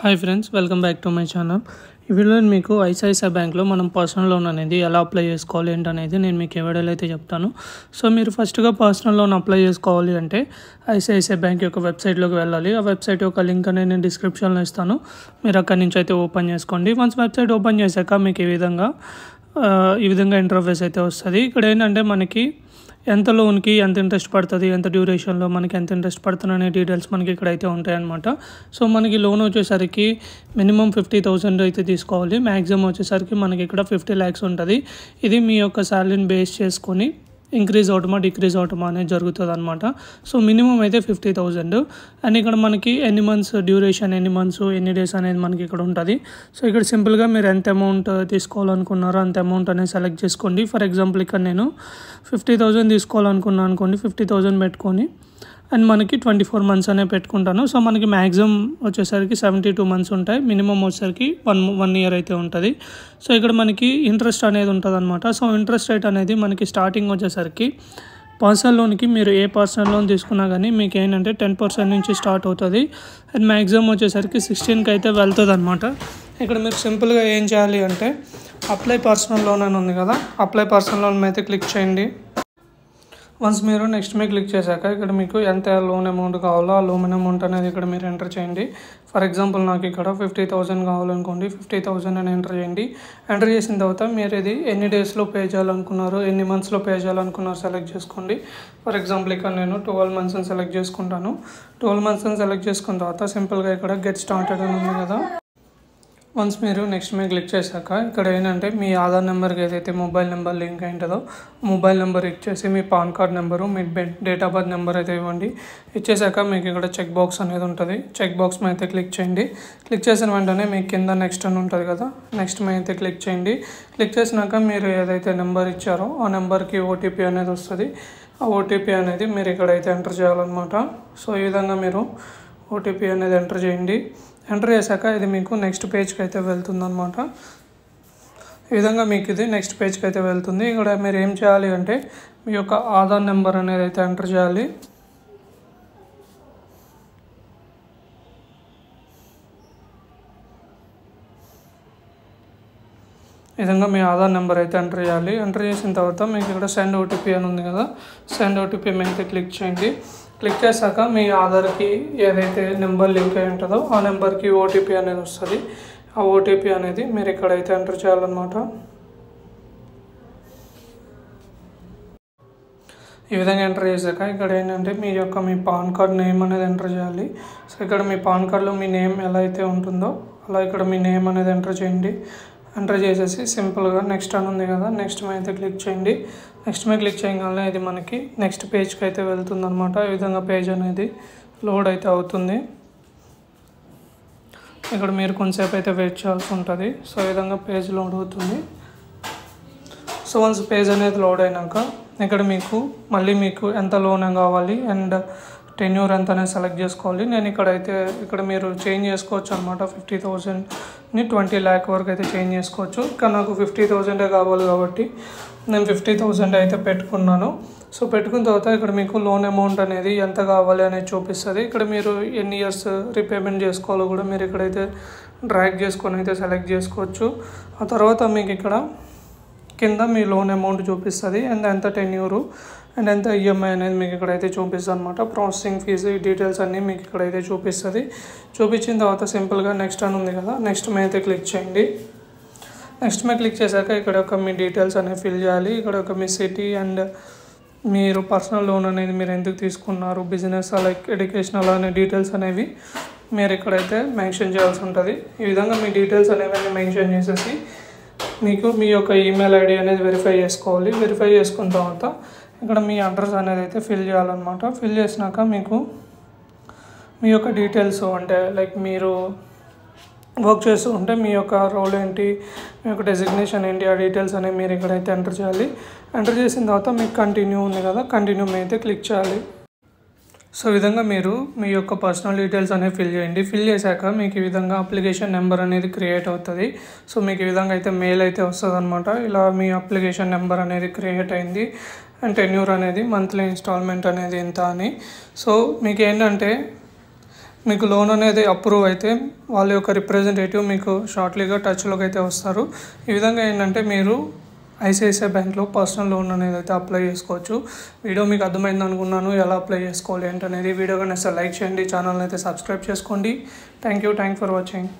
Hi friends, welcome back to my channel. ఈ వీడియోలో మీకు ఐసిఐసిఐ బ్యాంక్లో మనం పర్సనల్ లోన్ అనేది ఎలా అప్లై చేసుకోవాలి ఏంటనేది నేను మీకు ఈ వీడియోలో అయితే చెప్తాను. సో మీరు ఫస్ట్గా పర్సనల్ లోన్ అప్లై చేసుకోవాలి అంటే ఐసిఐసిఐ బ్యాంక్ యొక్క వెబ్సైట్లోకి వెళ్ళాలి. ఆ వెబ్సైట్ యొక్క లింక్ అనేది నేను డిస్క్రిప్షన్లో ఇస్తాను. మీరు అక్కడి నుంచి అయితే ఓపెన్ చేసుకోండి. వన్స్ వెబ్సైట్ ఓపెన్ చేశాక మీకు ఈ విధంగా ఇంటర్ఫేస్ అయితే వస్తుంది. ఇక్కడ ఏంటంటే మనకి ఎంత లోన్కి ఎంత ఇంట్రెస్ట్ పడుతుంది, ఎంత డ్యూరేషన్లో మనకి ఎంత ఇంట్రెస్ట్ పడుతుంది అనే డీటెయిల్స్ మనకి ఇక్కడైతే ఉంటాయన్నమాట. సో మనకి లోన్ వచ్చేసరికి మినిమం 50,000 అయితే తీసుకోవాలి. మ్యాక్సిమం వచ్చేసరికి మనకి ఇక్కడ 50 lakhs ఉంటుంది. ఇది మీ యొక్క శాలరీని బేస్ చేసుకొని ఇంక్రీజ్ అవటమా డిక్రీజ్ అవటమా అనేది జరుగుతుంది అనమాట. సో మినిమం అయితే 50,000 అండ్ ఇక్కడ మనకి ఎన్ని మంత్స్ డ్యూరేషన్, ఎన్ని మంత్స్, ఎన్ని డేస్ అనేది మనకి ఇక్కడ ఉంటుంది. సో ఇక్కడ సింపుల్గా మీరు ఎంత అమౌంట్ తీసుకోవాలనుకున్నారో అంత అమౌంట్ అనేది సెలెక్ట్ చేసుకోండి. ఫర్ ఎగ్జాంపుల్ ఇక్కడ నేను 50,000 తీసుకోవాలనుకున్నాను అనుకోండి. 50,000 పెట్టుకొని అండ్ మనకి 24 months అనే పెట్టుకుంటాను. సో మనకి మ్యాక్సిమం వచ్చేసరికి 72 months ఉంటాయి. మినిమం వచ్చేసరికి వన్ ఇయర్ అయితే ఉంటుంది. సో ఇక్కడ మనకి ఇంట్రెస్ట్ అనేది ఉంటుంది అనమాట. సో ఇంట్రెస్ట్ రేట్ అనేది మనకి స్టార్టింగ్ వచ్చేసరికి పర్సనల్ లోన్కి మీరు ఏ పర్సనల్ లోన్ తీసుకున్నా కానీ మీకు ఏంటంటే 10% నుంచి స్టార్ట్ అవుతుంది. అండ్ మ్యాక్సిమం వచ్చేసరికి 16కి అయితే వెళ్తుంది అనమాట. ఇక్కడ మీరు సింపుల్గా ఏం చేయాలి అంటే అప్లై పర్సనల్ లోన్ అని ఉంది కదా, అప్లై పర్సనల్ లోన్ అయితే క్లిక్ చేయండి. వన్స్ మీరు నెక్స్ట్ మీద క్లిక్ చేశాక ఇక్కడ మీకు ఎంత లోన్ అమౌంట్ కావాలో ఆ లోన్ అమౌంట్ అనేది ఇక్కడ మీరు ఎంటర్ చేయండి. ఫర్ ఎగ్జాంపుల్ నాకు ఇక్కడ 50,000 కావాలనుకోండి. 50,000 అని ఎంటర్ చేయండి. ఎంటర్ చేసిన తర్వాత మీరు ఇది ఎన్ని డేస్లో పే చేయాలనుకున్నారు, ఎన్ని మంత్స్లో పే చేయాలనుకున్నారు సెలెక్ట్ చేసుకోండి. ఫర్ ఎగ్జాంపుల్ ఇక్కడ నేను 12 months అని సెలెక్ట్ చేసుకుంటాను. 12 months అని సెలెక్ట్ చేసుకున్న తర్వాత సింపుల్గా ఇక్కడ గెట్ స్టార్టెడ్ అని ఉంది కదా. వన్స్ మీరు నెక్స్ట్ మీద క్లిక్ చేశాక ఇక్కడ ఏంటంటే మీ ఆధార్ నెంబర్కి ఏదైతే మొబైల్ నెంబర్ లింక్ అయింటుందో మొబైల్ నెంబర్ ఇచ్చేసి మీ పాన్ కార్డ్ నెంబరు, మీ డేట్ ఆఫ్ బర్త్ నెంబర్ అయితే ఇవ్వండి. ఇచ్చేసాక మీకు ఇక్కడ చెక్ బాక్స్ అనేది ఉంటుంది. చెక్ బాక్స్ మీద అయితే క్లిక్ చేయండి. క్లిక్ చేసిన వెంటనే మీకు కింద నెక్స్ట్ అని ఉంటుంది కదా, నెక్స్ట్ మీద అయితే క్లిక్ చేయండి. క్లిక్ చేసినాక మీరు ఏదైతే నెంబర్ ఇచ్చారో ఆ నెంబర్కి ఓటీపీ అనేది వస్తుంది. ఆ ఓటీపీ అనేది మీరు ఇక్కడైతే ఎంటర్ చేయాలన్నమాట. సో ఈ విధంగా మీరు ఓటీపీ అనేది ఎంటర్ చేయండి. ఎంటర్ చేశాక ఇది మీకు నెక్స్ట్ పేజ్కి అయితే వెళ్తుంది అనమాట. ఈ విధంగా మీకు ఇది నెక్స్ట్ పేజ్కి అయితే వెళ్తుంది. ఇక్కడ మీరు ఏం చేయాలి అంటే మీ యొక్క ఆధార్ నెంబర్ అనేది అయితే ఎంటర్ చేయాలి. ఈ విధంగా మీ ఆధార్ నెంబర్ అయితే ఎంటర్ చేయాలి. ఎంటర్ చేసిన తర్వాత మీకు ఇక్కడ సెండ్ ఓటీపీ అని ఉంది కదా, సెండ్ ఓటీపీ మీద అయితే క్లిక్ చేయండి. క్లిక్ చేశాక మీ ఆధార్కి ఏదైతే నెంబర్ లింక్ అయి ఉంటుందో ఆ నెంబర్కి ఓటీపీ అనేది వస్తుంది. ఆ ఓటీపీ అనేది మీరు ఇక్కడైతే ఎంటర్ చేయాలన్నమాట. ఈ విధంగా ఎంటర్ చేశాక ఇక్కడ ఏంటంటే మీ పాన్ కార్డ్ నేమ్ అనేది ఎంటర్ చేయాలి. సో ఇక్కడ మీ పాన్ కార్డ్లో మీ నేమ్ ఎలా అయితే ఉంటుందో అలా ఇక్కడ మీ నేమ్ అనేది ఎంటర్ చేయండి. ఎంటర్ చేసేసి సింపుల్గా నెక్స్ట్ అని ఉంది కదా, నెక్స్ట్ మీద అయితే క్లిక్ చేయండి. నెక్స్ట్ మీద క్లిక్ చేయగానే ఇది మనకి నెక్స్ట్ పేజ్కి అయితే వెళ్తుంది అనమాట. ఈ విధంగా పేజ్ అనేది లోడ్ అయితే అవుతుంది. ఇక్కడ మీరు కొంతసేపు అయితే వెయిట్ చేయాల్సి ఉంటుంది. సో ఈ విధంగా పేజ్ లోడ్ అవుతుంది. సో వన్స్ పేజ్ అనేది లోడ్ అయినాక ఇక్కడ మళ్ళీ మీకు ఎంత లోన్ కావాలి అండ్ టెన్యూర్ ఎంత అనేది సెలెక్ట్ చేసుకోవాలి. నేను ఇక్కడ మీరు చేంజ్ చేసుకోవచ్చు అనమాట. 50,000ని 20 lakh వరకు అయితే చేంజ్ చేసుకోవచ్చు. ఇక్కడ నాకు 50,000 కావాలి కాబట్టి నేను 50,000 అయితే పెట్టుకున్నాను. సో పెట్టుకున్న తర్వాత ఇక్కడ మీకు లోన్ అమౌంట్ అనేది ఎంత కావాలి అనేది చూపిస్తుంది. ఇక్కడ మీరు ఎన్ని ఇయర్స్ రీపేమెంట్ చేసుకోవాలో కూడా మీరు ఇక్కడైతే డ్రాగ్ చేసుకొని అయితే సెలెక్ట్ చేసుకోవచ్చు. ఆ తర్వాత మీకు ఇక్కడ కింద మీ లోన్ అమౌంట్ చూపిస్తుంది అండ్ ఎంత టెన్యూరు అండ్ ఎంత ఈఎంఐ అనేది మీకు ఇక్కడైతే చూపిస్తుంది అనమాట. ప్రాసెసింగ్ ఫీజు ఈ డీటెయిల్స్ అన్నీ మీకు ఇక్కడైతే చూపిస్తుంది. చూపించిన తర్వాత సింపుల్గా నెక్స్ట్ అని ఉంది కదా, నెక్స్ట్ మీద అయితే క్లిక్ చేయండి. నెక్స్ట్ మీద క్లిక్ చేశాక ఇక్కడ మీ డీటెయిల్స్ అనేవి ఫిల్ చేయాలి. ఇక్కడ మీ సిటీ అండ్ మీరు పర్సనల్ లోన్ అనేది మీరు ఎందుకు తీసుకున్నారు, బిజినెస్ లైక్ ఎడ్యుకేషనల్ అనే డీటెయిల్స్ అనేవి మీరు ఇక్కడైతే మెన్షన్ చేయాల్సి ఉంటుంది. ఈ విధంగా మీ డీటెయిల్స్ అనేవి మెన్షన్ చేసేసి మీ యొక్క ఈమెయిల్ ఐడి అనేది వెరిఫై చేసుకోవాలి. వెరిఫై చేసుకున్న తర్వాత ఇక్కడ మీ అడ్రస్ అనేది అయితే ఫిల్ చేయాలన్నమాట. ఫిల్ చేసినాక మీ యొక్క డీటెయిల్స్ అంటే లైక్ మీరు వర్క్ చేస్తూ ఉంటే మీ యొక్క రోల్ ఏంటి, మీ యొక్క డెసిగ్నేషన్ ఏంటి, ఆ డీటెయిల్స్ అనేవి మీరు ఇక్కడైతే ఎంటర్ చేయాలి. ఎంటర్ చేసిన తర్వాత మీకు కంటిన్యూ ఉంది కదా, కంటిన్యూ మీద అయితే క్లిక్ చేయాలి. సో ఈ విధంగా మీరు మీ యొక్క పర్సనల్ డీటెయిల్స్ అనేవి ఫిల్ చేయండి. ఫిల్ చేశాక మీకు ఈ విధంగా అప్లికేషన్ నెంబర్ అనేది క్రియేట్ అవుతుంది. సో మీకు ఈ విధంగా అయితే మెయిల్ అయితే వస్తుంది అనమాట. ఇలా మీ అప్లికేషన్ నెంబర్ అనేది క్రియేట్ అయింది అండ్ టెన్యూర్ అనేది మంత్లీ ఇన్స్టాల్మెంట్ అనేది ఎంత అని. సో మీకు ఏంటంటే మీకు లోన్ అనేది అప్రూవ్ అయితే వాళ్ళ యొక్క రిప్రజెంటేటివ్ మీకు షార్ట్లీగా టచ్లోకి అయితే వస్తారు. ఈ విధంగా ఏంటంటే మీరు ఐసిఐసిఐ బ్యాంక్లో పర్సనల్ లోన్ అనేది అయితే అప్లై చేసుకోవచ్చు. వీడియో మీకు అర్థమైంది అనుకున్నాను. ఎలా అప్లై చేసుకోవాలి ఏంటనేది వీడియో కానీ లైక్ చేయండి, ఛానల్ని అయితే సబ్స్క్రైబ్ చేసుకోండి. Thank you for watching.